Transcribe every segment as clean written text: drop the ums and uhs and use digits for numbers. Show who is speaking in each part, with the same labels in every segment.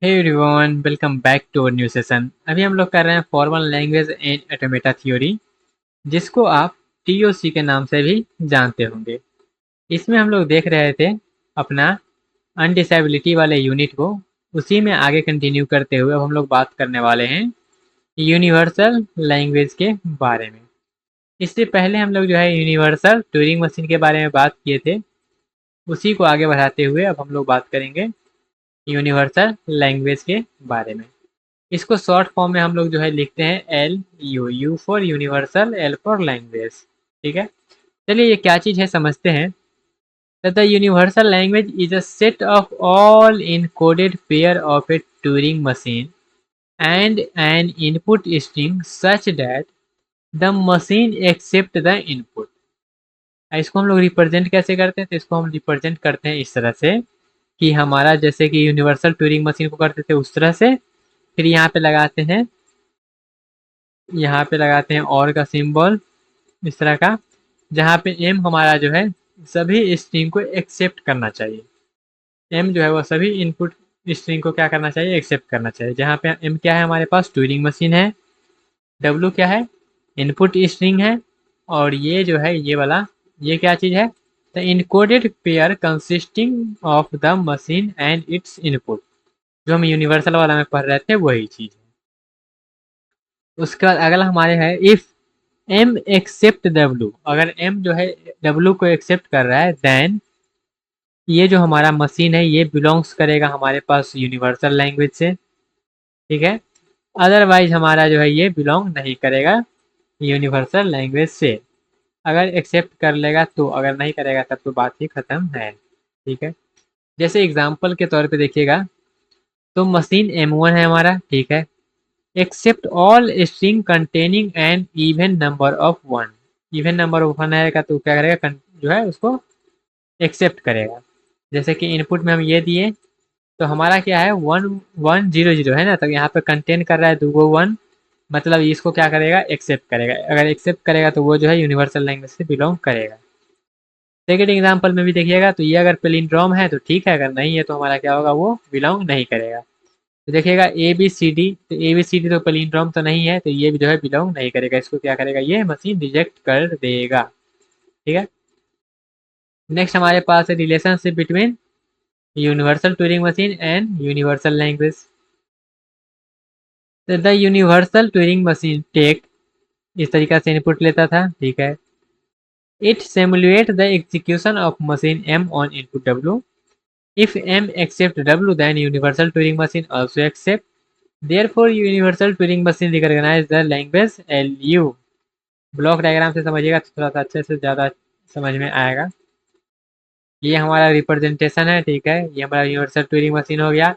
Speaker 1: Hey everyone, welcome back to our new session. अभी हम लोग कर रहे हैं formal language and automata theory, जिसको आप टीओसी के नाम से भी जानते होंगे। इसमें हम लोग देख रहे थे अपना अनडिसेबिलिटी वाले यूनिट को। उसी में आगे कंटिन्यू करते हुए अब हम लोग बात करने वाले हैं यूनिवर्सल लैंग्वेज के बारे में। इससे पहले हम लोग जो है यूनिवर्सल ट्यूरिंग मशीन के बारे में बात किए थे। उसी को आगे बढ़ाते हुए अब हम लोग बात करेंगे यूनिवर्सल लैंग्वेज के बारे में। इसको शॉर्ट फॉर्म में हम लोग जो है लिखते हैं U for universal, L for language. ठीक है, चलिए ये क्या चीज़ है समझते हैं। The universal language is a set of all encoded pair of a Turing machine and an input string such that the machine accept the input. इसको हम लोग रिप्रेजेंट कैसे करते हैं, तो इसको हम रिप्रेजेंट करते हैं इस तरह से कि हमारा जैसे कि यूनिवर्सल ट्यूरिंग मशीन को करते थे उस तरह से। फिर यहाँ पे लगाते हैं और का सिंबल इस तरह का, जहाँ पे एम हमारा जो है सभी स्ट्रिंग को एक्सेप्ट करना चाहिए। एम जो है वो सभी इनपुट स्ट्रिंग को क्या करना चाहिए, एक्सेप्ट करना चाहिए। जहाँ पे एम क्या है, हमारे पास ट्यूरिंग मशीन है। डब्लू क्या है, इनपुट स्ट्रिंग है। और ये जो है ये वाला, ये क्या चीज़ है, the encoded pair consisting of the machine and it's input. जो हम यूनिवर्सल वाला में पढ़ रहे थे वही चीज़ है। उसके बाद अगला हमारे है इफ एम एक्सेप्ट डब्लू। अगर एम जो है डब्लू को एक्सेप्ट कर रहा है, देन ये जो हमारा मशीन है ये बिलोंग्स करेगा हमारे पास यूनिवर्सल लैंग्वेज से। ठीक है, अदरवाइज हमारा जो है ये बिलोंग नहीं करेगा यूनिवर्सल लैंग्वेज से। अगर एक्सेप्ट कर लेगा तो, अगर नहीं करेगा तब तो बात ही खत्म है। ठीक है, जैसे एग्जाम्पल के तौर पे देखिएगा, तो मशीन M1 है हमारा। ठीक है, accept all string containing an even number of one. Even number of one आएगा तो क्या करेगा, जो है उसको एक्सेप्ट करेगा। जैसे कि इनपुट में हम ये दिए, तो हमारा क्या है 1100 है ना, तो यहाँ पे कंटेन कर रहा है दो वन, मतलब इसको क्या करेगा, एक्सेप्ट करेगा। अगर एक्सेप्ट करेगा तो वो जो है यूनिवर्सल लैंग्वेज से बिलोंग करेगा। सेकेंड एग्जाम्पल में भी देखिएगा, तो ये अगर प्लिंड्रोम है तो ठीक है, अगर नहीं है तो हमारा क्या होगा, वो बिलोंग नहीं करेगा। तो देखिएगा ए बी सी डी, तो ए बी सी डी तो प्लिंड्रोम तो नहीं है, तो ये भी जो है बिलोंग नहीं करेगा। इसको क्या करेगा, ये मशीन रिजेक्ट कर देगा। ठीक है, नेक्स्ट हमारे पास है relationship between universal Turing machine and universal language. The universal Turing machine take, इस तरीका से इनपुट लेता था। ठीक है, it simulate the execution of machine M on input W. If M accept W then universal Turing machine also accept, therefore universal Turing machine recognise the language L U. Block diagram से समझिएगा तो थोड़ा सा अच्छे से ज़्यादा समझ में आएगा। ये हमारा रिप्रेजेंटेशन है। ठीक है, ये हमारा यूनिवर्सल ट्यूरिंग मशीन हो गया,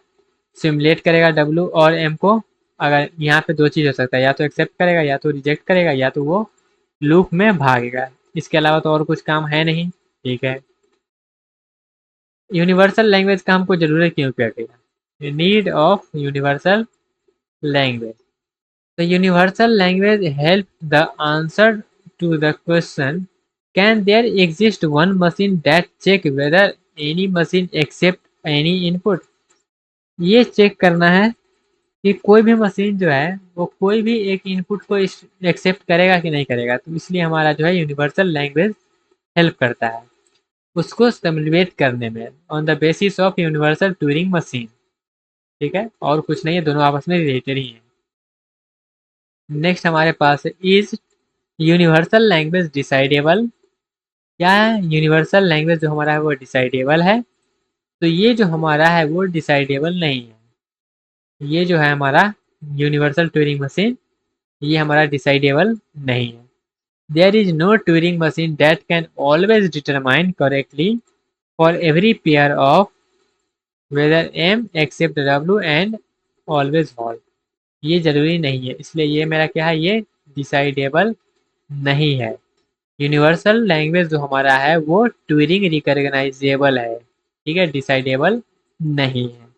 Speaker 1: सिमुलेट करेगा डब्लू और एम को। अगर यहाँ पे दो चीज़ हो सकता है, या तो एक्सेप्ट करेगा या तो रिजेक्ट करेगा, या तो वो लूप में भागेगा। इसके अलावा तो और कुछ काम है नहीं। ठीक है, यूनिवर्सल लैंग्वेज का हमको जरूरत क्यों पड़ेगा, need of universal language. The universal language help the answer to the question can there exist one machine that check whether any machine accept any input. ये चेक करना है कि कोई भी मशीन जो है वो कोई भी एक इनपुट को एक्सेप्ट करेगा कि नहीं करेगा। तो इसलिए हमारा जो है यूनिवर्सल लैंग्वेज हेल्प करता है उसको सिमुलेट करने में on the basis of universal Turing machine. ठीक है, और कुछ नहीं है, दोनों आपस में रिलेटेड ही हैं। नेक्स्ट हमारे पास इज यूनिवर्सल लैंग्वेज डिसाइडेबल। क्या है, यूनिवर्सल लैंग्वेज जो हमारा है वो डिसाइडेबल है। तो ये जो हमारा है वो डिसाइडेबल नहीं है। ये जो है हमारा यूनिवर्सल ट्यूरिंग मशीन, ये हमारा डिसाइडेबल नहीं है। There is no Turing machine that can always determine correctly for every pair of whether M accept W and always halt. ये जरूरी नहीं है, इसलिए ये मेरा क्या है, ये डिसाइडेबल नहीं है। यूनिवर्सल लैंग्वेज जो हमारा है वो ट्यूरिंग रिकॉग्नाइजेबल है। ठीक है, डिसाइडेबल नहीं है।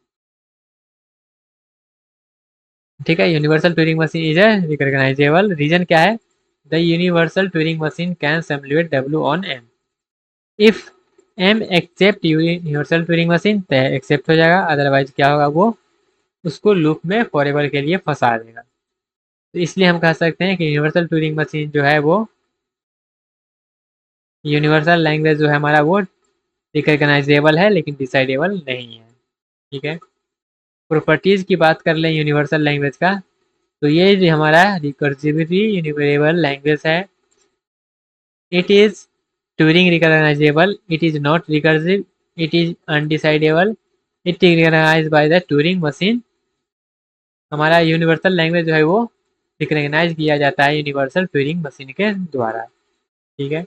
Speaker 1: ठीक है, universal Turing machine is recognisable. Reason क्या है, the universal Turing machine can simulate W on M. If M accept universal Turing machine तो एक्सेप्ट हो जाएगा, अदरवाइज क्या होगा, वो उसको लूप में फॉरएवर के लिए फंसा देगा। तो इसलिए हम कह सकते हैं कि यूनिवर्सल ट्यूरिंग मशीन जो है वो यूनिवर्सल लैंग्वेज जो है हमारा वो रिकॉग्नाइजेबल है लेकिन डिसाइडेबल नहीं है। ठीक है, प्रॉपर्टीज की बात कर लें यूनिवर्सल लैंग्वेज का, तो ये जो हमारा रिकर्सिवली यूनिवेरिएबल लैंग्वेज है। It is Turing recognisable, it is not recursive, it is undecidable, it is recognised by the Turing machine. हमारा यूनिवर्सल लैंग्वेज जो है वो रिकॉग्नाइज किया जाता है यूनिवर्सल ट्यूरिंग मशीन के द्वारा। ठीक है,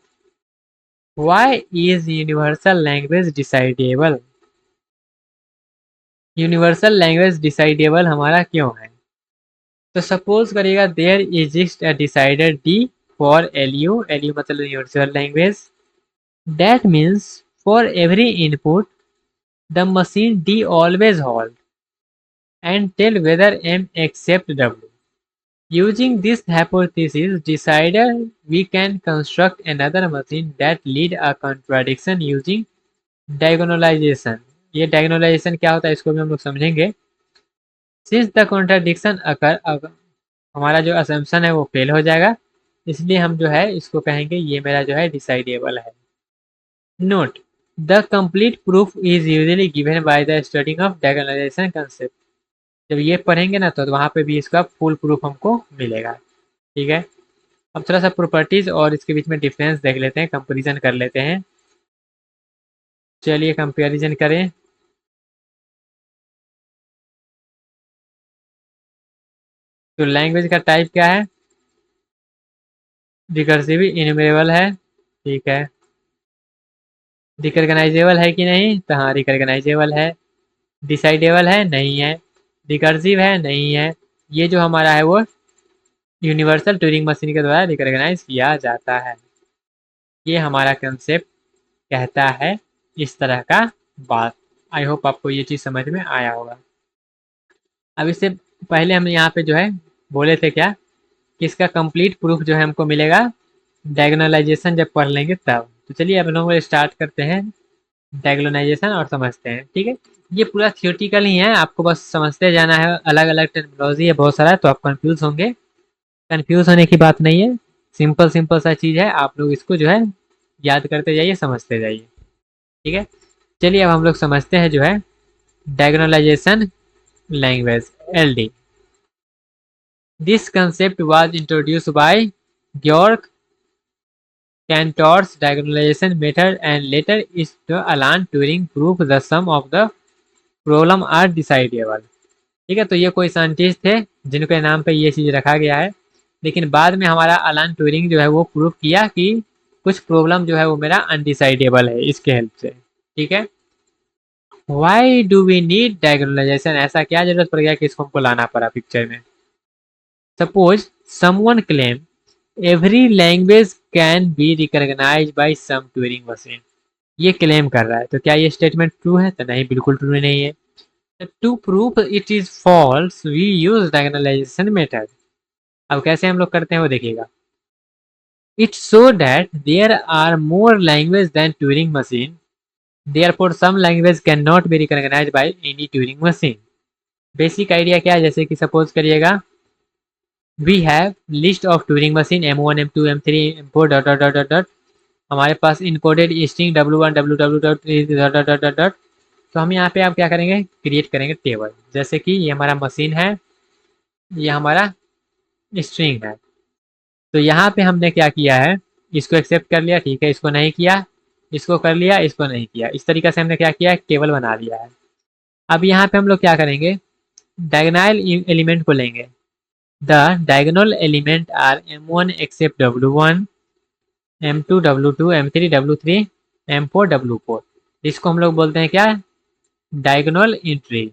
Speaker 1: why is universal language decidable? Universal language decidable हमारा क्यों है? तो सपोज करिएगा there exist a decider d for LU, LU मतलब universal language. That means for every input the machine d always hold and tell whether M accept W. Using this hypothesis decider, we can construct another machine that lead a contradiction using diagonalization. ये diagonalization क्या होता है इसको भी हम लोग समझेंगे। Since the contradiction occur, हमारा जो assumption है वो फेल हो जाएगा, इसलिए हम जो है इसको कहेंगे ये मेरा जो है डिसाइडेबल है। Note, the complete proof is usually given by the studying of diagonalization concept. जब ये पढ़ेंगे ना तो वहाँ पे भी इसका फुल प्रूफ हमको मिलेगा। ठीक है, अब थोड़ा सा प्रॉपर्टीज और इसके बीच में डिफरेंस देख लेते हैं, कंपैरिजन कर लेते हैं। चलिए कंपैरिजन करें। तो लैंग्वेज का टाइप क्या है? रिकर्सिव इन्यूमरेबल है। ठीक है, रिकॉग्नाइजेबल है कि नहीं? तो हाँ रिकॉग्नाइजेबल है। डिसाइडेबल है? नहीं है। रिकर्सिव है? नहीं है। ये जो हमारा है वो यूनिवर्सल ट्यूरिंग मशीन के द्वारा रिकॉग्नाइज किया जाता है। ये हमारा कंसेप्ट कहता है इस तरह का बात। आई होप आपको ये चीज़ समझ में आया होगा। अब इससे पहले हम यहाँ पे जो है बोले थे क्या कि इसका कंप्लीट प्रूफ जो है हमको मिलेगा डायगोनलाइजेशन जब पढ़ लेंगे तब। तो चलिए अब लोग स्टार्ट करते हैं डायगोनलाइजेशन और समझते हैं। ठीक है, ये पूरा थियोटिकल ही है, आपको बस समझते जाना है। अलग अलग टेक्नोलॉजी है बहुत सारा, तो आप कंफ्यूज होंगे। कंफ्यूज होने की बात नहीं है, सिंपल सिंपल सा चीज़ है, आप लोग इसको जो है याद करते जाइए, समझते जाइए। ठीक है, चलिए अब हम लोग समझते हैं जो है diagonalization language LD. This concept was introduced by Georg Cantor's diagonalization method and later is the Alan Turing proof the sum of the problem are decidable। ठीक है, तो ये कोई साइंटिस्ट थे जिनके नाम पे ये चीज़ रखा गया है, लेकिन बाद में हमारा अलान ट्यूरिंग जो है वो प्रूव किया कि कुछ प्रॉब्लम जो है वो मेरा अनडिसाइडेबल है इसके हेल्प से। ठीक है, वाई डू वी नीड डायगोनलाइजेशन? ऐसा क्या जरूरत पड़ गया कि इसको हमको लाना पड़ा पिक्चर में? Suppose someone claim every language can be recognised by some Turing machine. ये क्लेम कर रहा है, तो क्या ये स्टेटमेंट ट्रू है? तो नहीं, बिल्कुल ट्रू नहीं है। To prove it is false we use diagonalization method. अब कैसे हम लोग करते हैं वो देखिएगा। It show that there are more language than Turing machine, therefore some language can not be recognised by any Turing machine. Basic idea क्या है, जैसे कि सपोज करिएगा we have list of Turing machine M1 M2 M3 M4 dot dot dot dot dot. हमारे पास encoded string W1 W dot dot dot dot dot. तो हम यहाँ पे आप क्या करेंगे, क्रिएट करेंगे टेबल। जैसे कि ये हमारा मशीन है, ये हमारा स्ट्रिंग है। तो यहाँ पे हमने क्या किया है, इसको एक्सेप्ट कर लिया, ठीक है, इसको नहीं किया, इसको कर लिया, इसको नहीं किया। इस तरीके से हमने क्या किया, एक टेबल बना लिया है। अब यहाँ पे हम लोग क्या करेंगे, डायगोनल एलिमेंट को लेंगे। The diagonal element are M1 accept W1, M2 W2, M3 W3, M4 W4। इसको हम लोग बोलते हैं क्या, डायगोनल एंट्री।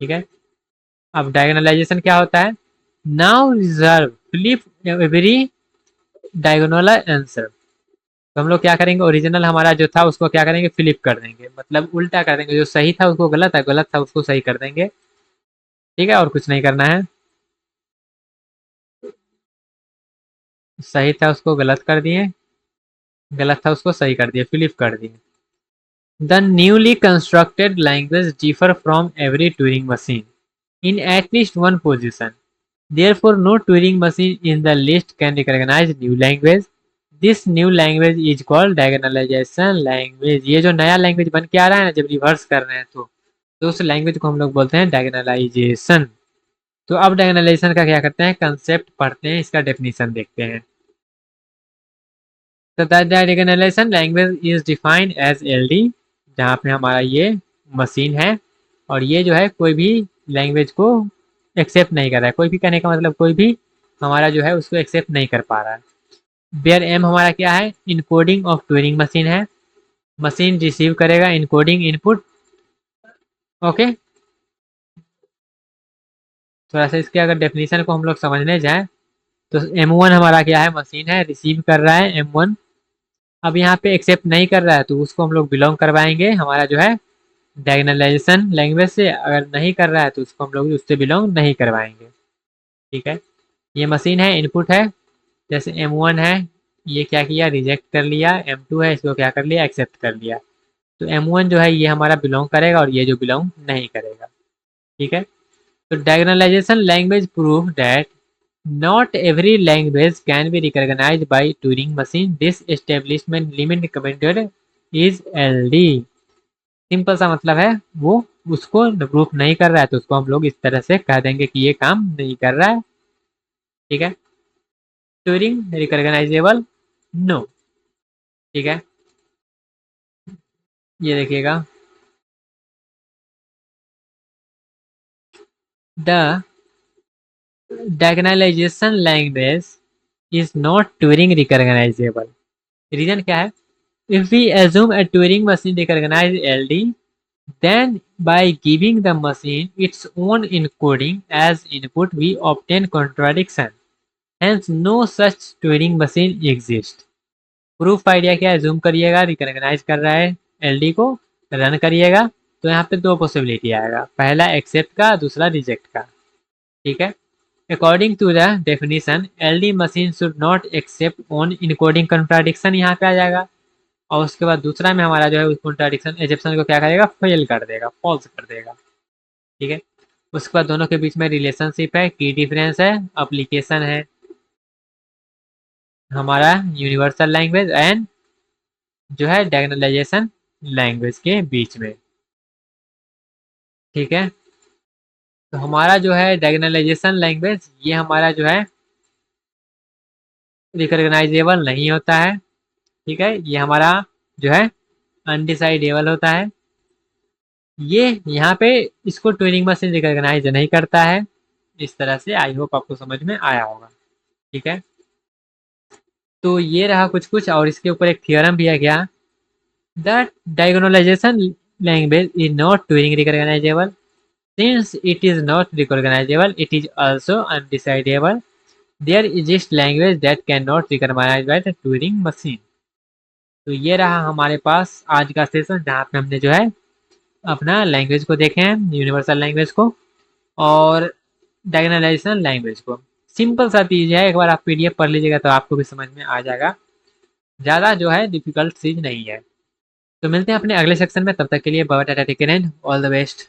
Speaker 1: ठीक है, अब डायगोनलाइजेशन क्या होता है, now reserve flip every diagonal answer. तो हम लोग क्या करेंगे, ओरिजिनल हमारा जो था उसको क्या करेंगे, फ्लिप कर देंगे, मतलब उल्टा कर देंगे। जो सही था उसको गलत है, गलत था उसको सही कर देंगे। ठीक है, और कुछ नहीं करना है। सही था उसको गलत कर दिए, गलत था उसको सही कर दिए, फ्लिप कर दिए। The newly constructed language differ from every Turing machine. in at least one position. Therefore, no Turing machine in the list can recognize new language. This new language is called diagonalization language. ये जो नया language बन के आ रहा है ना, जब reverse कर रहे हैं तो उस लैंग्वेज को हम लोग बोलते हैं डायगोनलाइजेशन। तो अब डायगोनलाइजेशन का क्या करते हैं, कंसेप्ट पढ़ते हैं, इसका डेफिनेशन देखते हैं। तो diagonalization language is defined as LD, जहाँ पे हमारा ये मशीन है और ये जो है कोई भी लैंग्वेज को एक्सेप्ट नहीं कर रहा है। कोई भी कहने का मतलब कोई भी हमारा जो है उसको एक्सेप्ट नहीं कर पा रहा है। बेयर एम हमारा क्या है, इनकोडिंग ऑफ ट्यूरिंग मशीन है। मशीन रिसीव करेगा इनकोडिंग इनपुट। ओके, थोड़ा सा इसके अगर डेफिनेशन को हम लोग समझने जाएं तो M1 हमारा क्या है, मशीन है, रिसीव कर रहा है M1। अब यहाँ पे एक्सेप्ट नहीं कर रहा है तो उसको हम लोग बिलोंग करवाएंगे हमारा जो है डायगोनलाइजेशन लैंग्वेज से। अगर नहीं कर रहा है तो उसको हम लोग उससे बिलोंग नहीं करवाएंगे। ठीक है, ये मशीन है, इनपुट है। जैसे M1 है, ये क्या किया, रिजेक्ट कर लिया। M2 है, इसको क्या कर लिया, एक्सेप्ट कर लिया। तो M1 जो है ये हमारा बिलोंग करेगा और ये जो बिलोंग नहीं करेगा। ठीक है, तो diagonalization language prove that not every language can be recognized by Turing machine. This establishment limit recommended is LD। Simple सा मतलब है, वो उसको प्रूफ नहीं कर रहा है तो उसको हम लोग इस तरह से कह देंगे कि ये काम नहीं कर रहा है। ठीक है, ट्यूरिंग रिकॉग्नाइजेबल नो। ठीक है, ये देखिएगा, the diagonalization language is not Turing recognizable. Reason क्या है, if we assume a Turing machine recognizes LD, then by giving the machine its own encoding as input, we obtain contradiction. Hence, no such Turing machine exists. Proof idea क्या है, zoom करिएगा, recognise कर रहा है LD को, run करिएगा तो यहाँ पे दो पॉसिबिलिटी आएगा, पहला एक्सेप्ट का, दूसरा रिजेक्ट का। ठीक है, according to the definition LD machine should not accept on encoding contradiction, यहाँ पे आ जाएगा। और उसके बाद दूसरा में हमारा जो है उस कॉन्ट्राडिक्शन एजेप्शन को क्या करेगा, फेल कर देगा, फॉल्स कर देगा। ठीक है, उसके बाद दोनों के बीच में रिलेशनशिप है, की डिफरेंस है, अप्लीकेशन है हमारा यूनिवर्सल लैंग्वेज एंड जो है डायगोनलाइजेशन लैंग्वेज के बीच में। ठीक है, तो हमारा जो है डायगोनलाइजेशन लैंग्वेज ये हमारा जो है रिकॉग्नाइजेबल नहीं होता है। ठीक है, ये हमारा जो है अनडिसाइडेबल होता है। ये यहाँ पे इसको ट्यूरिंग मशीन रिकॉग्नाइज नहीं करता है। इस तरह से आई होप आपको समझ में आया होगा। ठीक है, तो ये रहा कुछ कुछ, और इसके ऊपर एक थियरम भी है क्या, the diagonalization language is not Turing recognizable. Since it is not recognizable, it is also undecidable. There exists language that cannot recognize by the Turing machine. तो ये रहा हमारे पास आज का सेशन, जहाँ पे हमने जो है अपना लैंग्वेज को देखे हैं, यूनिवर्सल लैंग्वेज को और डायगोनलाइजेशन लैंग्वेज को। सिंपल सा चीज़ है, एक बार आप पीडीएफ पढ़ लीजिएगा तो आपको भी समझ में आ जाएगा, ज़्यादा जो है डिफिकल्ट चीज़ नहीं है। तो मिलते हैं अपने अगले सेक्शन में, तब तक के लिए bye tata, take care and all the best.